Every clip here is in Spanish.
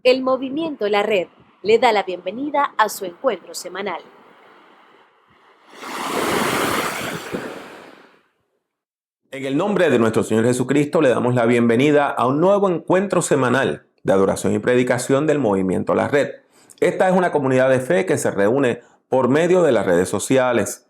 El movimiento La Red le da la bienvenida a su encuentro semanal. En el nombre de nuestro Señor Jesucristo le damos la bienvenida a un nuevo encuentro semanal de adoración y predicación del Movimiento La Red. Esta es una comunidad de fe que se reúne por medio de las redes sociales.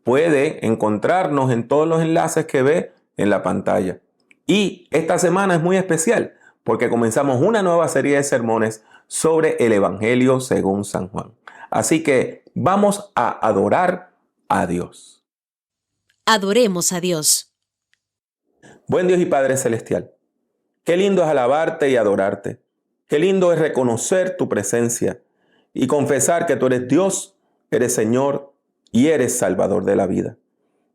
Puede encontrarnos en todos los enlaces que ve en la pantalla. Y esta semana es muy especial porque comenzamos una nueva serie de sermones sobre el Evangelio según San Juan. Así que vamos a adorar a Dios. Adoremos a Dios. Buen Dios y Padre Celestial, qué lindo es alabarte y adorarte. Qué lindo es reconocer tu presencia y confesar que tú eres Dios, eres Señor y eres Salvador de la vida.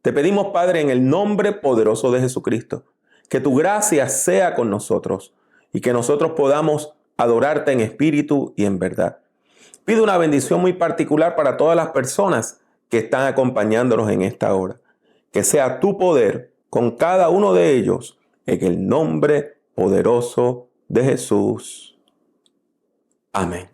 Te pedimos, Padre, en el nombre poderoso de Jesucristo, que tu gracia sea con nosotros y que nosotros podamos adorarte en espíritu y en verdad. Pido una bendición muy particular para todas las personas que están acompañándonos en esta hora. Que sea tu poder con cada uno de ellos en el nombre poderoso de Jesús. Amén.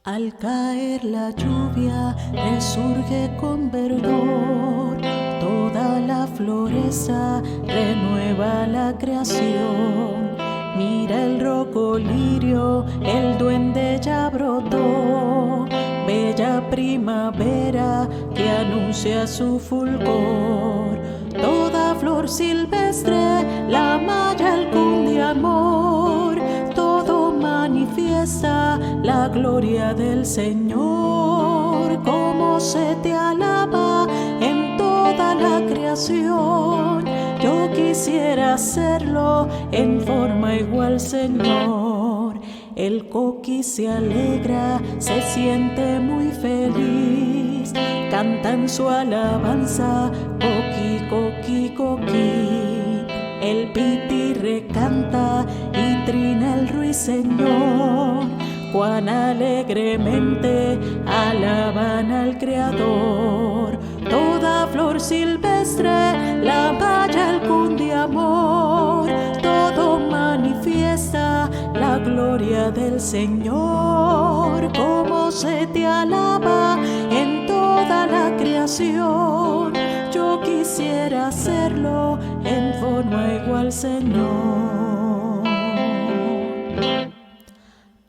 Al caer la lluvia resurge con verdor, toda la floresta renueva la creación. Mira el roco lirio, el duende ya brotó, bella primavera que anuncia su fulgor. Toda flor silvestre la malla el cunde amor, todo manifiesta la gloria del Señor. Cómo se te alaba en toda la creación. Yo quisiera hacerlo en forma igual, Señor. El coqui se alegra, se siente muy feliz, canta en su alabanza, coqui, coqui, coqui. El pitirre canta y trina el ruiseñor, cuán alegremente alaban al Creador. Toda flor silvestre la valla el cunde amor, todo manifiesta la gloria del Señor. Cómo se te alaba en toda la creación. Yo quisiera hacerlo en forma igual, Señor.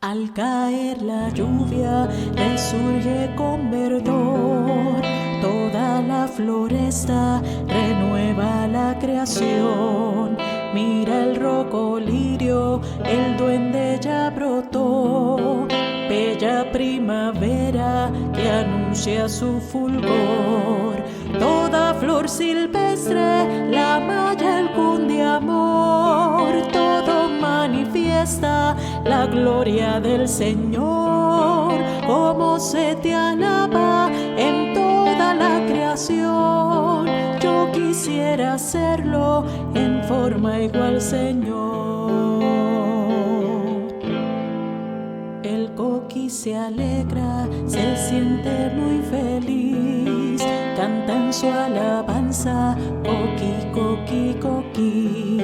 Al caer la lluvia resurge con verdor, toda la floresta renueva la creación. Mira el roco lirio, el duende ya brotó, bella primavera que anuncia su fulgor. Toda flor silvestre la malla el cunde amor, todo manifiesta la gloria del Señor. Cómo se te alaba en toda la creación. Yo quisiera hacerlo en forma igual, Señor. El coqui se alegra, se siente muy feliz, canta en su alabanza, coqui, coqui, coqui.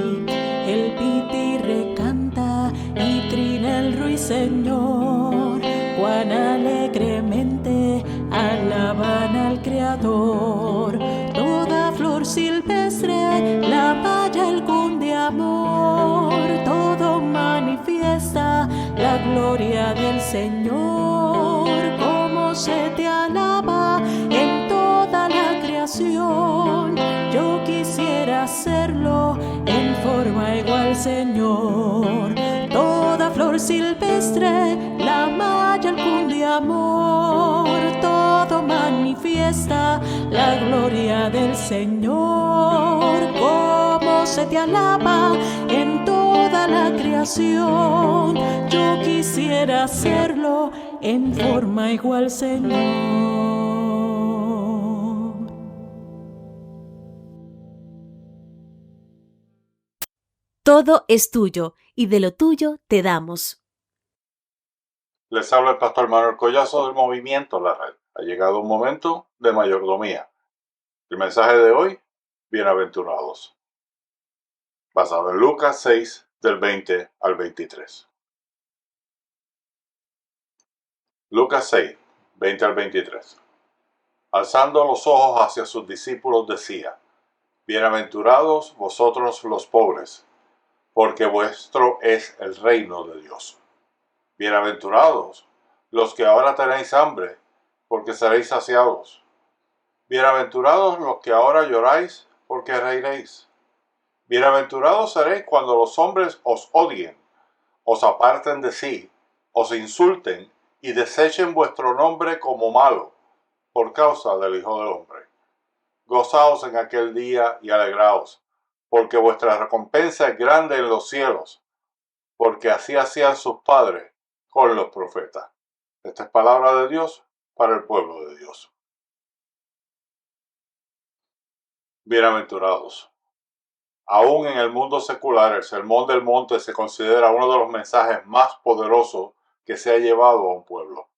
El pitirre canta y trina el ruiseñor, cuán alegremente alaban al Creador. Toda flor silvestre la valla el cunde amor, todo manifiesta la gloria del Señor. Cómo se te alaba en toda la creación. Yo quisiera hacerlo en forma igual, Señor. Toda flor silvestre la malla el cunde amor, todo manifiesta la gloria del Señor. Cómo se te alaba en toda la creación. Yo quisiera hacerlo en forma igual, Señor. Todo es tuyo y de lo tuyo te damos. Les habla el pastor Manuel Collazo del Movimiento La Red. Ha llegado un momento de mayordomía. El mensaje de hoy, bienaventurados, basado en Lucas 6, del 20 al 23. Lucas 6, 20 al 23. Alzando los ojos hacia sus discípulos decía: Bienaventurados vosotros los pobres, porque vuestro es el reino de Dios. Bienaventurados los que ahora tenéis hambre, porque seréis saciados. Bienaventurados los que ahora lloráis, porque reiréis. Bienaventurados seréis cuando los hombres os odien, os aparten de sí, os insulten y desechen vuestro nombre como malo, por causa del Hijo del Hombre. Gozaos en aquel día y alegraos, porque vuestra recompensa es grande en los cielos, porque así hacían sus padres con los profetas. Esta es palabra de Dios para el pueblo de Dios. Bienaventurados. Aún en el mundo secular, el Sermón del Monte se considera uno de los mensajes más poderosos que se ha llevado a un pueblo.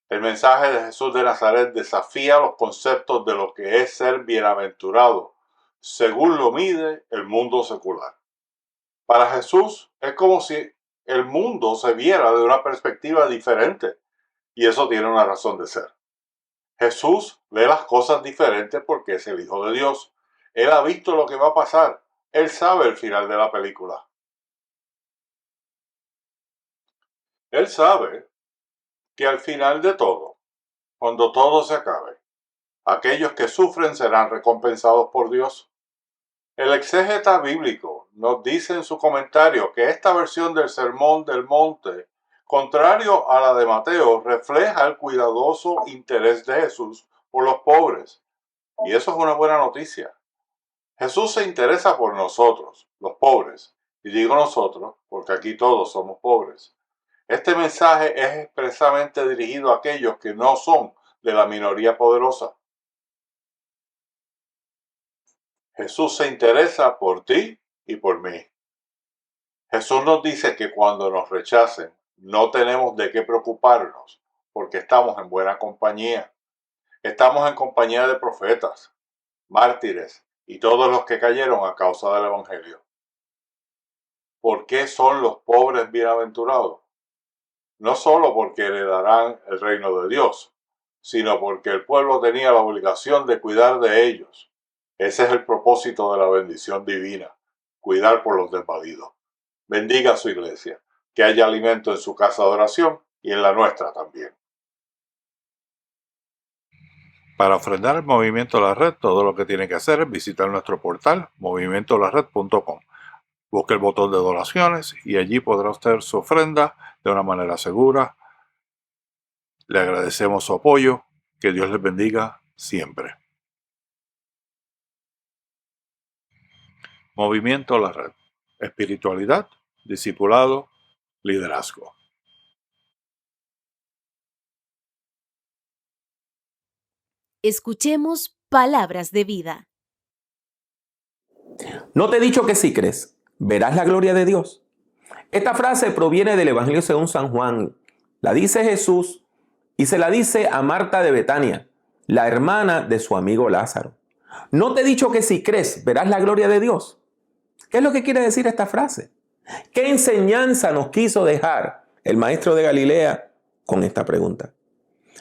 El mensaje de Jesús de Nazaret desafía los conceptos de lo que es ser bienaventurado, según lo mide el mundo secular. Para Jesús es como si el mundo se viera de una perspectiva diferente, y eso tiene una razón de ser. Jesús ve las cosas diferentes porque es el Hijo de Dios. Él ha visto lo que va a pasar. Él sabe el final de la película. Él sabe que al final de todo, cuando todo se acabe, aquellos que sufren serán recompensados por Dios. El exégeta bíblico nos dice en su comentario que esta versión del Sermón del Monte, contrario a la de Mateo, refleja el cuidadoso interés de Jesús por los pobres. Y eso es una buena noticia. Jesús se interesa por nosotros, los pobres. Y digo nosotros porque aquí todos somos pobres. Este mensaje es expresamente dirigido a aquellos que no son de la minoría poderosa. Jesús se interesa por ti y por mí. Jesús nos dice que cuando nos rechacen, no tenemos de qué preocuparnos, porque estamos en buena compañía. Estamos en compañía de profetas, mártires y todos los que cayeron a causa del Evangelio. ¿Por qué son los pobres bienaventurados? No solo porque heredarán el reino de Dios, sino porque el pueblo tenía la obligación de cuidar de ellos. Ese es el propósito de la bendición divina, cuidar por los desvalidos. Bendiga a su iglesia, que haya alimento en su casa de oración y en la nuestra también. Para ofrendar al Movimiento La Red, todo lo que tiene que hacer es visitar nuestro portal movimentolared.com. Busque el botón de donaciones y allí podrá usted su ofrenda de una manera segura. Le agradecemos su apoyo. Que Dios les bendiga siempre. Movimiento La Red. Espiritualidad, discipulado, liderazgo. Escuchemos palabras de vida. ¿No te he dicho que si crees, verás la gloria de Dios? Esta frase proviene del Evangelio según San Juan. La dice Jesús y se la dice a Marta de Betania, la hermana de su amigo Lázaro. ¿No te he dicho que si crees, verás la gloria de Dios? ¿Qué es lo que quiere decir esta frase? ¿Qué enseñanza nos quiso dejar el maestro de Galilea con esta pregunta?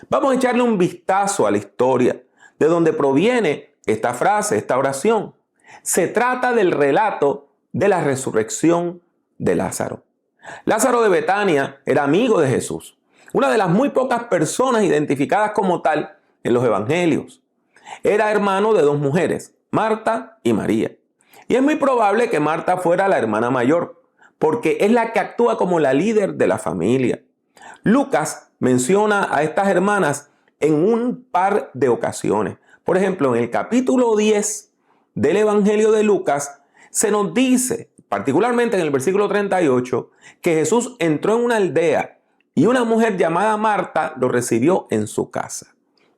Vamos a echarle un vistazo a la historia de donde proviene esta frase, esta oración. Se trata del relato de la resurrección de Lázaro. Lázaro de Betania era amigo de Jesús, una de las muy pocas personas identificadas como tal en los evangelios. Era hermano de dos mujeres, Marta y María. Y es muy probable que Marta fuera la hermana mayor, porque es la que actúa como la líder de la familia. Lucas menciona a estas hermanas en un par de ocasiones. Por ejemplo, en el capítulo 10 del Evangelio de Lucas se nos dice, particularmente en el versículo 38, que Jesús entró en una aldea y una mujer llamada Marta lo recibió en su casa.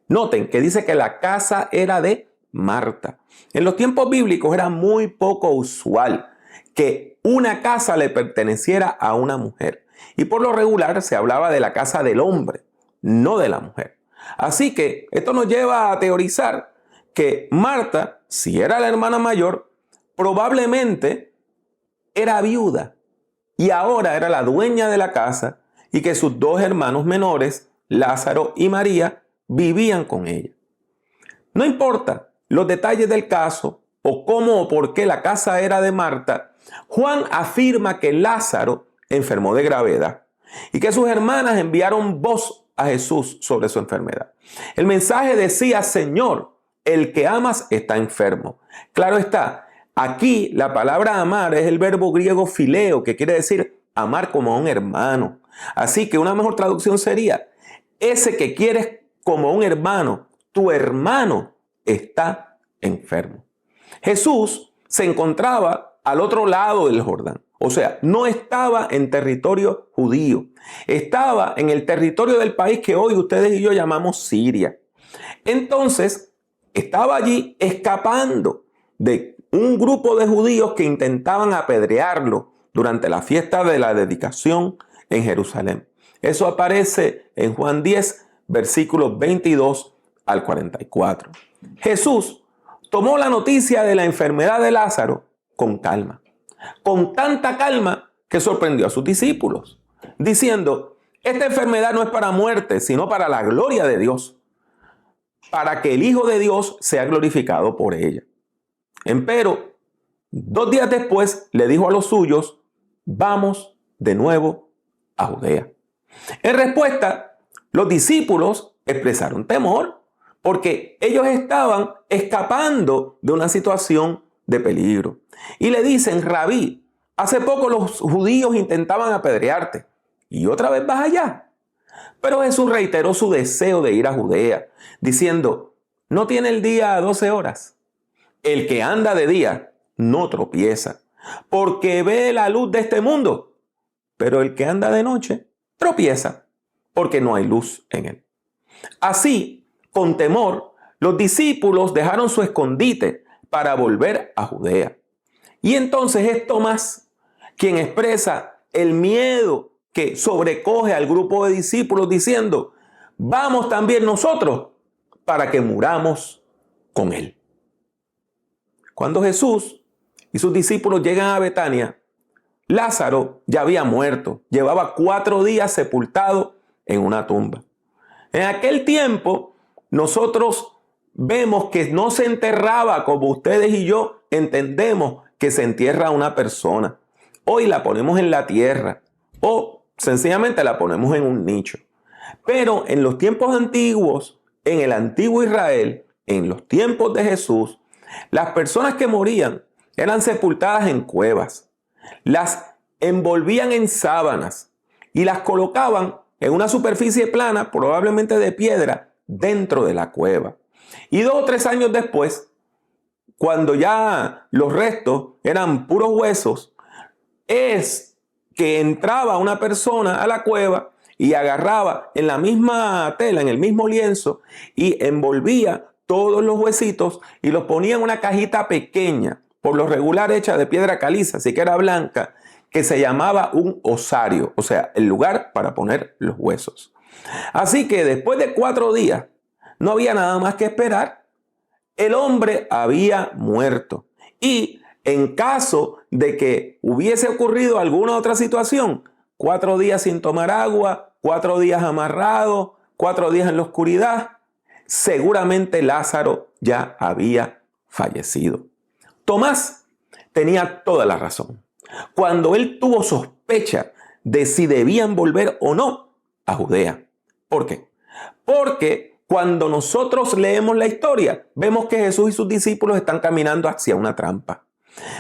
Noten que dice que la casa era de Marta. En los tiempos bíblicos era muy poco usual que una casa le perteneciera a una mujer. Y por lo regular se hablaba de la casa del hombre, no de la mujer. Así que esto nos lleva a teorizar que Marta, si era la hermana mayor, probablemente era viuda y ahora era la dueña de la casa y que sus dos hermanos menores, Lázaro y María, vivían con ella. No importa los detalles del caso o cómo o por qué la casa era de Marta, Juan afirma que Lázaro enfermó de gravedad y que sus hermanas enviaron voz a Jesús sobre su enfermedad. El mensaje decía: Señor, el que amas está enfermo. Claro está, aquí la palabra amar es el verbo griego phileo, que quiere decir amar como a un hermano. Así que una mejor traducción sería: ese que quieres como un hermano, tu hermano está enfermo. Jesús se encontraba al otro lado del Jordán. O sea, no estaba en territorio judío. Estaba en el territorio del país que hoy ustedes y yo llamamos Siria. Entonces, estaba allí escapando de un grupo de judíos que intentaban apedrearlo durante la fiesta de la dedicación en Jerusalén. Eso aparece en Juan 10, versículos 22 al 44. Jesús tomó la noticia de la enfermedad de Lázaro con calma. Con tanta calma que sorprendió a sus discípulos, diciendo: esta enfermedad no es para muerte, sino para la gloria de Dios, para que el Hijo de Dios sea glorificado por ella. Empero, 2 días después, le dijo a los suyos: vamos de nuevo a Judea. En respuesta, los discípulos expresaron temor, porque ellos estaban escapando de una situación de peligro. Y le dicen: Rabí, hace poco los judíos intentaban apedrearte y otra vez vas allá. Pero Jesús reiteró su deseo de ir a Judea, diciendo: ¿no tiene el día 12 horas? El que anda de día no tropieza, porque ve la luz de este mundo. Pero el que anda de noche tropieza, porque no hay luz en él. Así, con temor, los discípulos dejaron su escondite para volver a Judea. Y entonces es Tomás quien expresa el miedo que sobrecoge al grupo de discípulos diciendo: vamos también nosotros para que muramos con él. Cuando Jesús y sus discípulos llegan a Betania, Lázaro ya había muerto, llevaba 4 días sepultado en una tumba. En aquel tiempo nosotros vemos que no se enterraba como ustedes y yo entendemos que se entierra a una persona. Hoy la ponemos en la tierra o sencillamente la ponemos en un nicho. Pero en los tiempos antiguos, en el antiguo Israel, en los tiempos de Jesús, las personas que morían eran sepultadas en cuevas. Las envolvían en sábanas y las colocaban en una superficie plana, probablemente de piedra, dentro de la cueva. Y 2 o 3 años después, cuando ya los restos eran puros huesos, es que entraba una persona a la cueva y agarraba en la misma tela, en el mismo lienzo, y envolvía todos los huesitos y los ponía en una cajita pequeña, por lo regular hecha de piedra caliza, así que era blanca, que se llamaba un osario, o sea, el lugar para poner los huesos. Así que después de 4 días, no había nada más que esperar. El hombre había muerto. Y en caso de que hubiese ocurrido alguna otra situación, 4 días sin tomar agua, 4 días amarrado, 4 días en la oscuridad, seguramente Lázaro ya había fallecido. Tomás tenía toda la razón cuando él tuvo sospecha de si debían volver o no a Judea. ¿Por qué? Porque cuando nosotros leemos la historia, vemos que Jesús y sus discípulos están caminando hacia una trampa.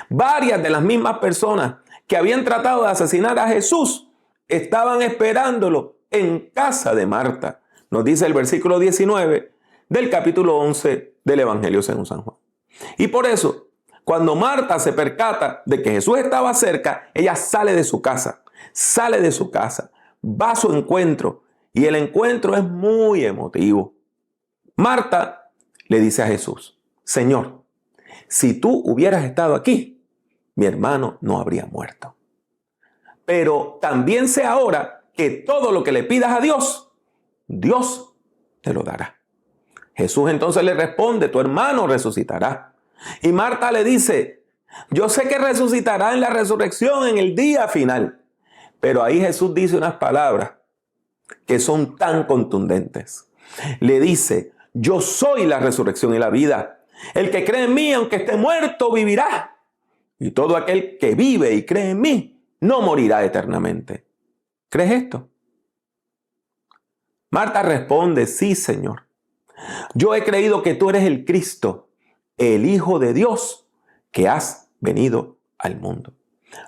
Varias de las mismas personas que habían tratado de asesinar a Jesús estaban esperándolo en casa de Marta. Nos dice el versículo 19 del capítulo 11 del Evangelio según San Juan. Y por eso, cuando Marta se percata de que Jesús estaba cerca, ella sale de su casa, va a su encuentro y el encuentro es muy emotivo. Marta le dice a Jesús: Señor, si tú hubieras estado aquí, mi hermano no habría muerto. Pero también sé ahora que todo lo que le pidas a Dios, Dios te lo dará. Jesús entonces le responde, tu hermano resucitará. Y Marta le dice, yo sé que resucitará en la resurrección en el día final. Pero ahí Jesús dice unas palabras que son tan contundentes. Le dice, yo soy la resurrección y la vida. El que cree en mí, aunque esté muerto, vivirá. Y todo aquel que vive y cree en mí, no morirá eternamente. ¿Crees esto? Marta responde, sí, Señor. Yo he creído que tú eres el Cristo, el Hijo de Dios, que has venido al mundo.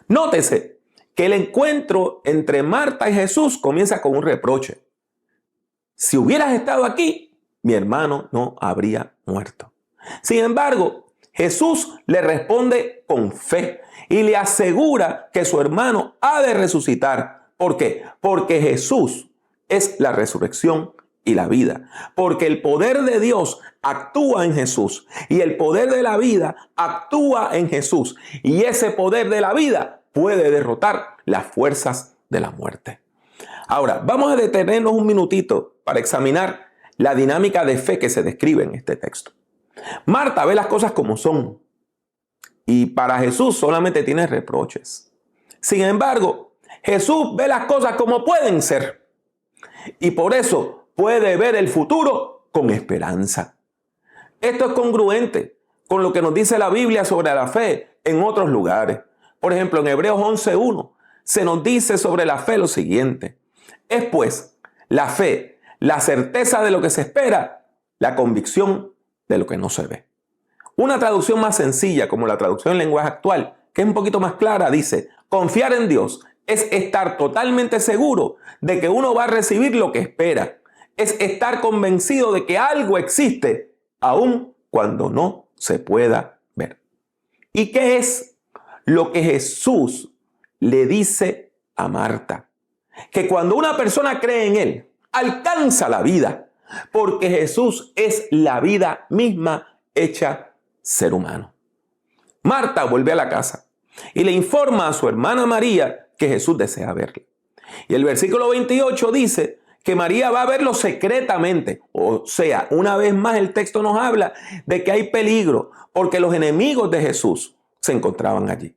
Nótese que el encuentro entre Marta y Jesús comienza con un reproche. Si hubieras estado aquí, mi hermano no habría muerto. Sin embargo, Jesús le responde con fe y le asegura que su hermano ha de resucitar. ¿Por qué? Porque Jesús es la resurrección y la vida. Porque el poder de Dios actúa en Jesús y el poder de la vida actúa en Jesús. Y ese poder de la vida puede derrotar las fuerzas de la muerte. Ahora, vamos a detenernos un minutito para examinar la dinámica de fe que se describe en este texto. Marta ve las cosas como son y para Jesús solamente tiene reproches. Sin embargo, Jesús ve las cosas como pueden ser y por eso puede ver el futuro con esperanza. Esto es congruente con lo que nos dice la Biblia sobre la fe en otros lugares. Por ejemplo, en Hebreos 11:1 se nos dice sobre la fe lo siguiente. Es pues la fe, la certeza de lo que se espera, la convicción de lo que no se ve. Una traducción más sencilla, como la traducción en lenguaje actual, que es un poquito más clara, dice, confiar en Dios es estar totalmente seguro de que uno va a recibir lo que espera. Es estar convencido de que algo existe, aun cuando no se pueda ver. ¿Y qué es lo que Jesús le dice a Marta? Que cuando una persona cree en Él, alcanza la vida, porque Jesús es la vida misma hecha ser humano. Marta vuelve a la casa y le informa a su hermana María que Jesús desea verla. Y el versículo 28 dice que María va a verlo secretamente. O sea, una vez más el texto nos habla de que hay peligro porque los enemigos de Jesús se encontraban allí.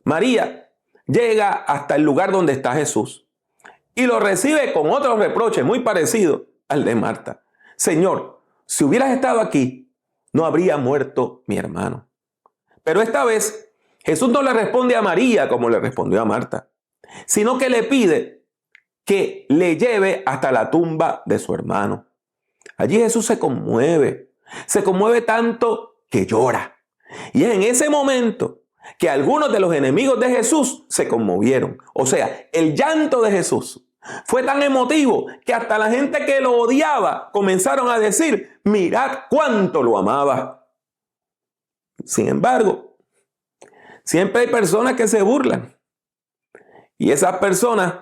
María llega hasta el lugar donde está Jesús y lo recibe con otro reproche muy parecido al de Marta. Señor, si hubieras estado aquí, no habría muerto mi hermano. Pero esta vez Jesús no le responde a María como le respondió a Marta, sino que le pide que le lleve hasta la tumba de su hermano. Allí Jesús se conmueve tanto que llora. Y es en ese momento que algunos de los enemigos de Jesús se conmovieron. O sea, el llanto de Jesús fue tan emotivo que hasta la gente que lo odiaba comenzaron a decir, mirad cuánto lo amaba. Sin embargo, siempre hay personas que se burlan. Y esas personas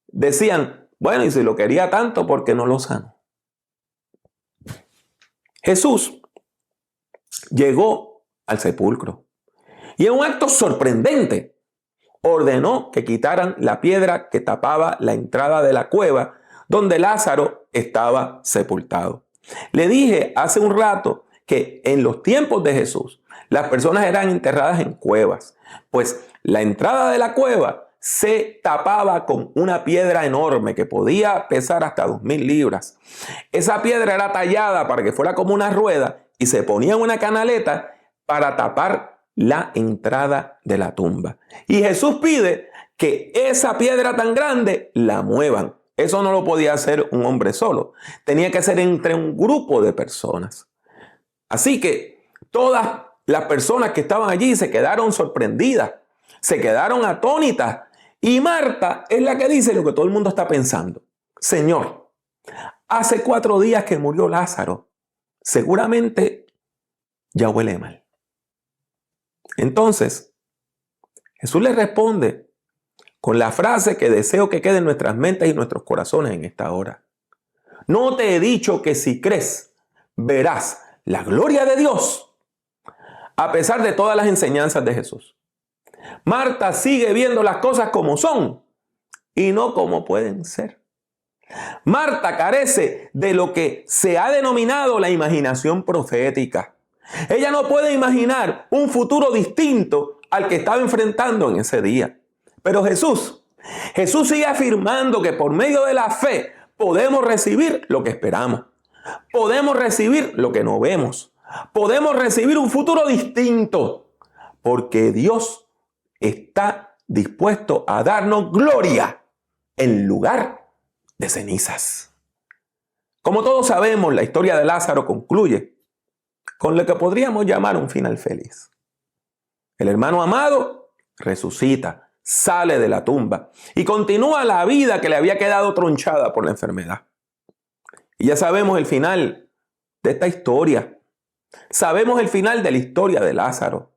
decían, bueno, y si lo quería tanto, ¿por qué no lo sanó? Jesús llegó al sepulcro y en un acto sorprendente ordenó que quitaran la piedra que tapaba la entrada de la cueva donde Lázaro estaba sepultado. Le dije hace un rato que en los tiempos de Jesús las personas eran enterradas en cuevas, pues la entrada de la cueva se tapaba con una piedra enorme que podía pesar hasta 2000 libras. Esa piedra era tallada para que fuera como una rueda y se ponía en una canaleta para tapar la entrada de la tumba. Y Jesús pide que esa piedra tan grande la muevan. Eso no lo podía hacer un hombre solo. Tenía que ser entre un grupo de personas. Así que todas las personas que estaban allí se quedaron sorprendidas, se quedaron atónitas. Y Marta es la que dice lo que todo el mundo está pensando. Señor, hace 4 días que murió Lázaro. Seguramente ya huele mal. Entonces, Jesús le responde con la frase que deseo que quede en nuestras mentes y nuestros corazones en esta hora. ¿No te he dicho que si crees, verás la gloria de Dios? A pesar de todas las enseñanzas de Jesús. Marta sigue viendo las cosas como son y no como pueden ser. Marta carece de lo que se ha denominado la imaginación profética. Ella no puede imaginar un futuro distinto al que estaba enfrentando en ese día. Pero Jesús sigue afirmando que por medio de la fe podemos recibir lo que esperamos. Podemos recibir lo que no vemos. Podemos recibir un futuro distinto. Porque Dios está dispuesto a darnos gloria en lugar de cenizas. Como todos sabemos, la historia de Lázaro concluye con lo que podríamos llamar un final feliz. El hermano amado resucita, sale de la tumba y continúa la vida que le había quedado tronchada por la enfermedad. Y ya sabemos el final de esta historia. Sabemos el final de la historia de Lázaro.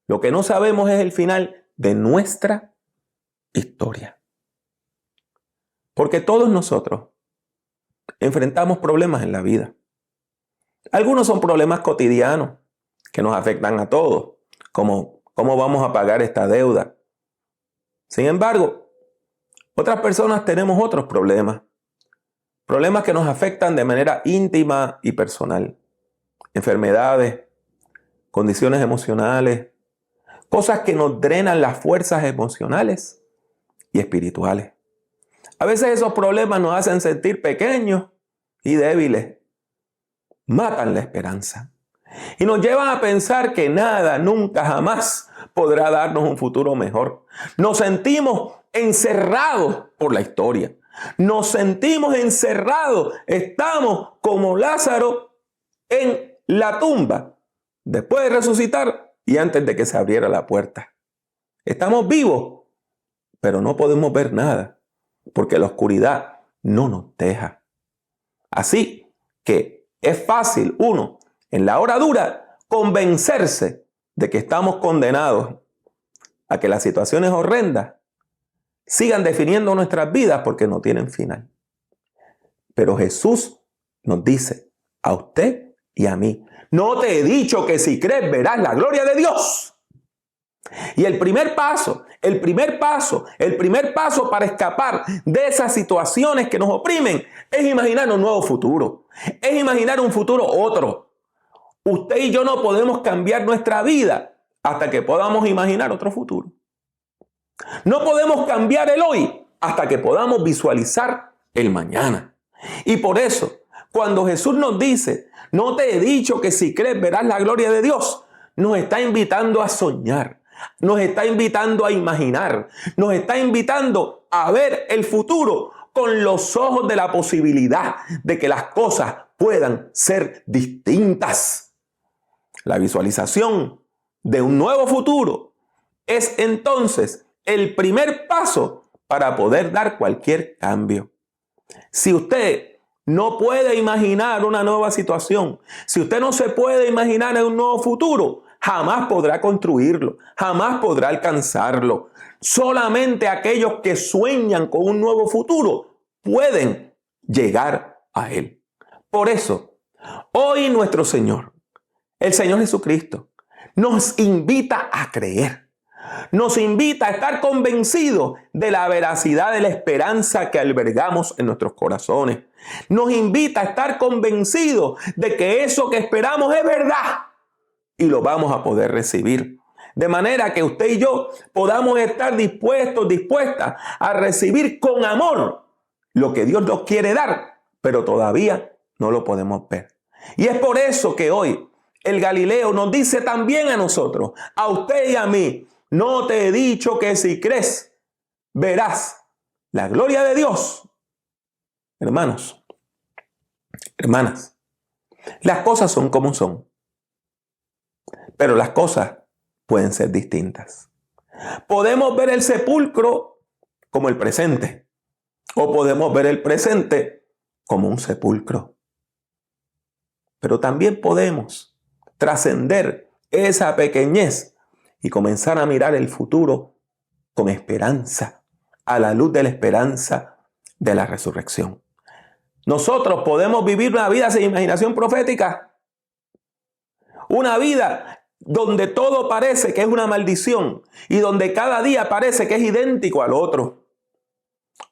Lo que no sabemos es el final de nuestra historia. Porque todos nosotros enfrentamos problemas en la vida. Algunos son problemas cotidianos que nos afectan a todos, como cómo vamos a pagar esta deuda. Sin embargo, otras personas tenemos otros problemas. Problemas que nos afectan de manera íntima y personal. Enfermedades, condiciones emocionales, cosas que nos drenan las fuerzas emocionales y espirituales. A veces esos problemas nos hacen sentir pequeños y débiles. Matan la esperanza. Y nos llevan a pensar que nada, nunca, jamás podrá darnos un futuro mejor. Nos sentimos encerrados por la historia. Nos sentimos encerrados. Estamos como Lázaro en la tumba, después de resucitar y antes de que se abriera la puerta. Estamos vivos, pero no podemos ver nada, porque la oscuridad no nos deja. Así que es fácil uno, en la hora dura, convencerse de que estamos condenados a que las situaciones horrendas sigan definiendo nuestras vidas porque no tienen final. Pero Jesús nos dice a usted y a mí: no te he dicho que si crees verás la gloria de Dios. Y el primer paso para escapar de esas situaciones que nos oprimen es imaginar un nuevo futuro. Es imaginar un futuro otro. Usted y yo no podemos cambiar nuestra vida hasta que podamos imaginar otro futuro. No podemos cambiar el hoy hasta que podamos visualizar el mañana. Y por eso, cuando Jesús nos dice: no te he dicho que si crees verás la gloria de Dios, nos está invitando a soñar, nos está invitando a imaginar, nos está invitando a ver el futuro con los ojos de la posibilidad de que las cosas puedan ser distintas. La visualización de un nuevo futuro es entonces el primer paso para poder dar cualquier cambio. Si usted no puede imaginar una nueva situación, si usted no se puede imaginar un nuevo futuro, jamás podrá construirlo, jamás podrá alcanzarlo. Solamente aquellos que sueñan con un nuevo futuro pueden llegar a él. Por eso, hoy nuestro Señor, el Señor Jesucristo, nos invita a creer. Nos invita a estar convencidos de la veracidad de la esperanza que albergamos en nuestros corazones. Nos invita a estar convencidos de que eso que esperamos es verdad y lo vamos a poder recibir. De manera que usted y yo podamos estar dispuestas a recibir con amor lo que Dios nos quiere dar, pero todavía no lo podemos ver. Y es por eso que hoy el Galileo nos dice también a nosotros, a usted y a mí: no te he dicho que si crees verás la gloria de Dios. Hermanos, hermanas, las cosas son como son, pero las cosas pueden ser distintas. Podemos ver el sepulcro como el presente, o podemos ver el presente como un sepulcro. Pero también podemos trascender esa pequeñez y comenzar a mirar el futuro con esperanza, a la luz de la esperanza de la resurrección. Nosotros podemos vivir una vida sin imaginación profética, una vida donde todo parece que es una maldición y donde cada día parece que es idéntico al otro.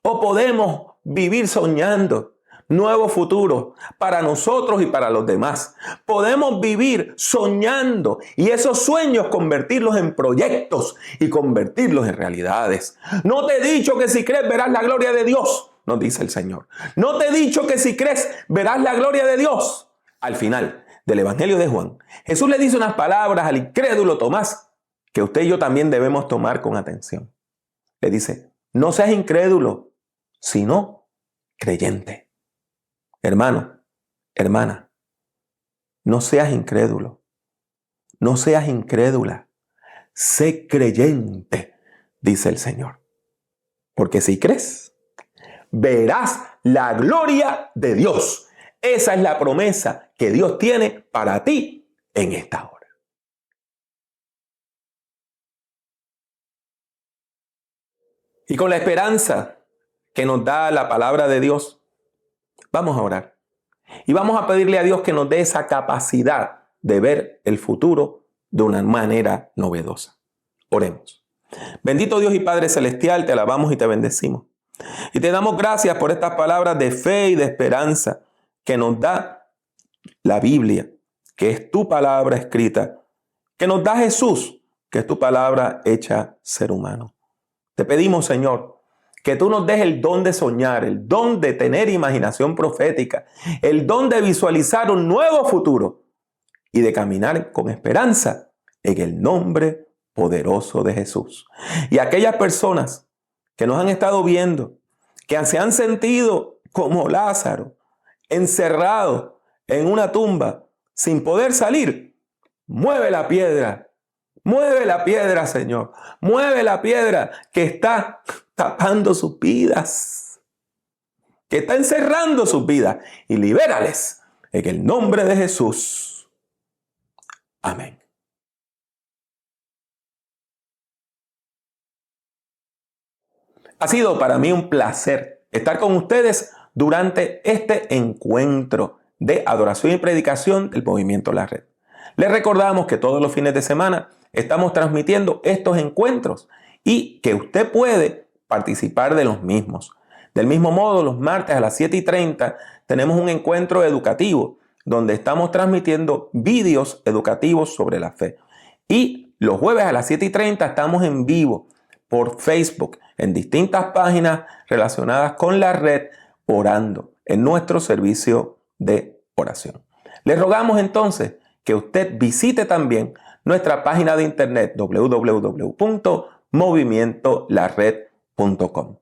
O podemos vivir soñando nuevos futuros para nosotros y para los demás. Podemos vivir soñando y esos sueños convertirlos en proyectos y convertirlos en realidades. No te he dicho que si crees verás la gloria de Dios, nos dice el Señor. No te he dicho que si crees verás la gloria de Dios. Al final del Evangelio de Juan, Jesús le dice unas palabras al incrédulo Tomás que usted y yo también debemos tomar con atención. Le dice, no seas incrédulo, sino creyente. Hermano, hermana, no seas incrédulo, no seas incrédula, sé creyente, dice el Señor. Porque si crees, verás la gloria de Dios. Esa es la promesa que Dios tiene para ti en esta hora. Y con la esperanza que nos da la palabra de Dios, vamos a orar. Y vamos a pedirle a Dios que nos dé esa capacidad de ver el futuro de una manera novedosa. Oremos. Bendito Dios y Padre Celestial, te alabamos y te bendecimos. Y te damos gracias por estas palabras de fe y de esperanza que nos da la Biblia, que es tu palabra escrita, que nos da Jesús, que es tu palabra hecha ser humano. Te pedimos, Señor, que tú nos des el don de soñar, el don de tener imaginación profética, el don de visualizar un nuevo futuro y de caminar con esperanza en el nombre poderoso de Jesús. Y aquellas personas que nos han estado viendo, que se han sentido como Lázaro, encerrados en una tumba sin poder salir, mueve la piedra, Señor, mueve la piedra que está tapando sus vidas, que está encerrando sus vidas, y libérales en el nombre de Jesús. Amén. Ha sido para mí un placer estar con ustedes durante este encuentro de adoración y predicación del Movimiento La Red. Les recordamos que todos los fines de semana estamos transmitiendo estos encuentros y que usted puede participar de los mismos. Del mismo modo, los martes a las 7:30 tenemos un encuentro educativo donde estamos transmitiendo vídeos educativos sobre la fe. Y los jueves a las 7:30 estamos en vivo por Facebook en distintas páginas relacionadas con la red, orando en nuestro servicio de oración. Les rogamos entonces que usted visite también nuestra página de internet www.movimientolared.com.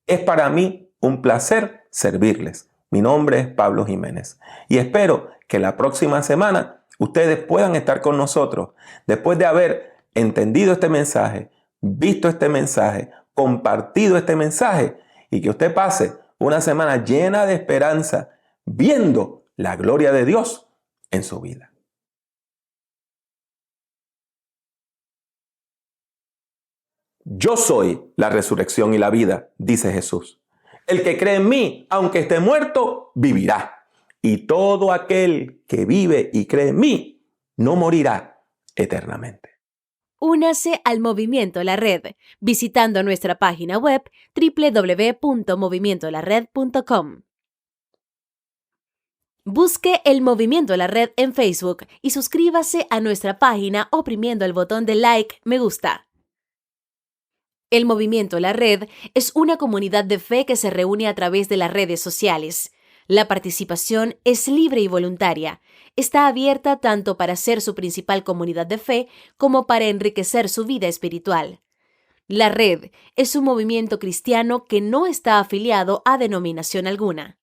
Es para mí un placer servirles. Mi nombre es Pablo Jiménez y espero que la próxima semana ustedes puedan estar con nosotros después de haber entendido este mensaje, visto este mensaje, compartido este mensaje y que usted pase una semana llena de esperanza viendo la gloria de Dios en su vida. Yo soy la resurrección y la vida, dice Jesús. El que cree en mí, aunque esté muerto, vivirá. Y todo aquel que vive y cree en mí, no morirá eternamente. Únase al Movimiento La Red visitando nuestra página web www.movimientolared.com. Busque el Movimiento La Red en Facebook y suscríbase a nuestra página oprimiendo el botón de like, me gusta. El Movimiento La Red es una comunidad de fe que se reúne a través de las redes sociales. La participación es libre y voluntaria. Está abierta tanto para ser su principal comunidad de fe como para enriquecer su vida espiritual. La Red es un movimiento cristiano que no está afiliado a denominación alguna.